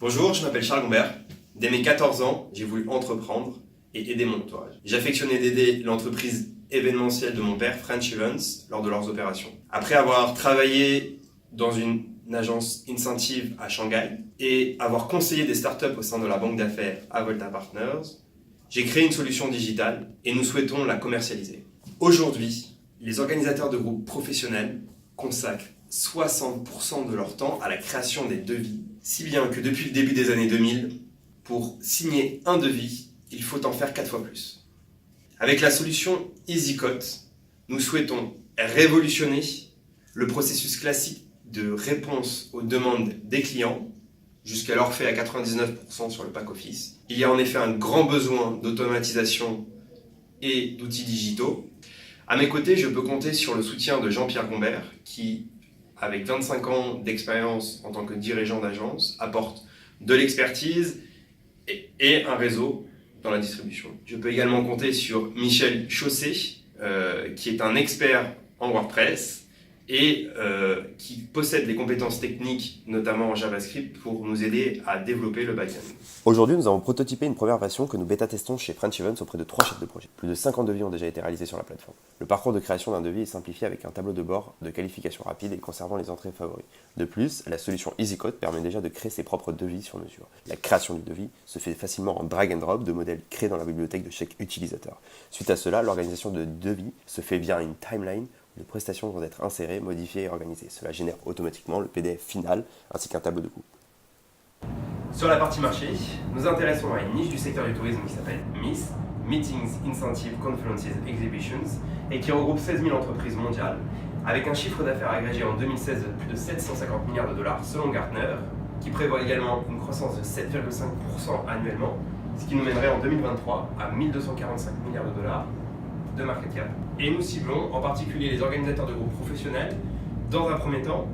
Bonjour, je m'appelle Charles Gombert. Dès mes 14 ans, j'ai voulu entreprendre et aider mon entourage. J'affectionnais d'aider l'entreprise événementielle de mon père, French Events, lors de leurs opérations. Après avoir travaillé dans une agence incentive à Shanghai et avoir conseillé des startups au sein de la banque d'affaires Avolta Partners, j'ai créé une solution digitale et nous souhaitons la commercialiser. Aujourd'hui, les organisateurs de groupes professionnels consacrent 60% de leur temps à la création des devis, si bien que depuis le début des années 2000, pour signer un devis, il faut en faire 4 fois plus. Avec la solution EasyCode, nous souhaitons révolutionner le processus classique de réponse aux demandes des clients, jusqu'alors fait à 99% sur le back-office. Il y a en effet un grand besoin d'automatisation et d'outils digitaux. À mes côtés, je peux compter sur le soutien de Jean-Pierre Gombert, qui, avec 25 ans d'expérience en tant que dirigeant d'agence, apporte de l'expertise et un réseau dans la distribution. Je peux également compter sur Michel Chaussé, qui est un expert en WordPress et qui possède les compétences techniques, notamment en JavaScript, pour nous aider à développer le back-end. Aujourd'hui, nous avons prototypé une première version que nous bêta-testons chez French Events auprès de 3 chefs de projet. Plus de 50 devis ont déjà été réalisés sur la plateforme. Le parcours de création d'un devis est simplifié avec un tableau de bord de qualification rapide et conservant les entrées favoris. De plus, la solution EasyCode permet déjà de créer ses propres devis sur mesure. La création du devis se fait facilement en drag and drop de modèles créés dans la bibliothèque de chaque utilisateur. Suite à cela, l'organisation de devis se fait via une timeline. Les prestations vont être insérées, modifiées et organisées. Cela génère automatiquement le PDF final ainsi qu'un tableau de coût. Sur la partie marché, nous intéressons à une niche du secteur du tourisme qui s'appelle MICE, Meetings, Incentives, Conferences, Exhibitions, et qui regroupe 16 000 entreprises mondiales, avec un chiffre d'affaires agrégé en 2016 de plus de 750 milliards de dollars selon Gartner, qui prévoit également une croissance de 7,5% annuellement, ce qui nous mènerait en 2023 à 1245 milliards de dollars de market cap. Et nous ciblons en particulier les organisateurs de groupes professionnels, dans un premier temps,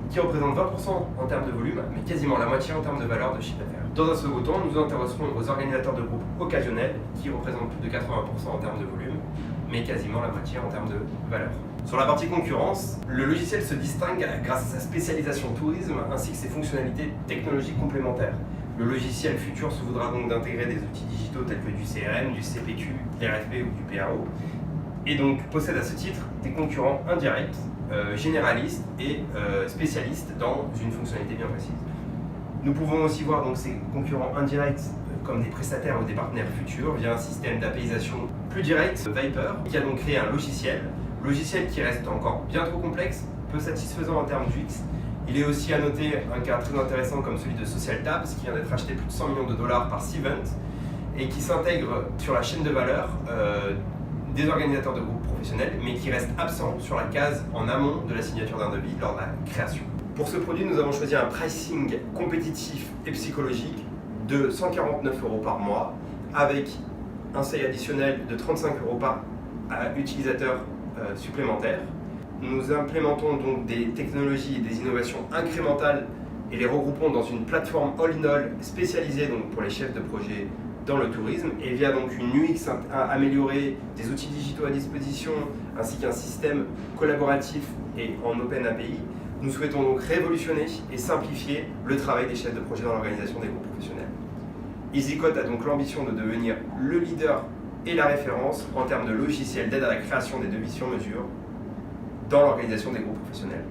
qui représentent 20% en termes de volume, mais quasiment la moitié en termes de valeur de chiffre d'affaires. Dans un second temps, nous nous intéresserons aux organisateurs de groupes occasionnels, qui représentent plus de 80% en termes de volume, mais quasiment la moitié en termes de valeur. Sur la partie concurrence, le logiciel se distingue grâce à sa spécialisation tourisme ainsi que ses fonctionnalités technologiques complémentaires. Le logiciel futur se voudra donc d'intégrer des outils digitaux tels que du CRM, du CPQ, de l'RFP ou du PAO, et donc possède à ce titre des concurrents indirects, généralistes et spécialistes dans une fonctionnalité bien précise. Nous pouvons aussi voir donc ces concurrents indirects comme des prestataires ou des partenaires futurs via un système d'apaisation plus direct, Viper, qui a donc créé un logiciel qui reste encore bien trop complexe, peu satisfaisant en termes d'UX. Il est aussi à noter un cas très intéressant comme celui de SocialTabs, qui vient d'être acheté plus de 100 millions de dollars par Cvent et qui s'intègre sur la chaîne de valeur des organisateurs de groupes professionnels, mais qui reste absent sur la case en amont de la signature d'un devis lors de la création. Pour ce produit, nous avons choisi un pricing compétitif et psychologique de 149 € par mois, avec un seuil additionnel de 35 € par utilisateur supplémentaire. Nous implémentons donc des technologies et des innovations incrémentales et les regroupons dans une plateforme all-in-all spécialisée donc pour les chefs de projet dans le tourisme, et via donc une UX améliorée, des outils digitaux à disposition, ainsi qu'un système collaboratif et en Open API, nous souhaitons donc révolutionner et simplifier le travail des chefs de projet dans l'organisation des groupes professionnels. EasyCode a donc l'ambition de devenir le leader et la référence en termes de logiciels d'aide à la création des devis sur mesure dans l'organisation des groupes professionnels.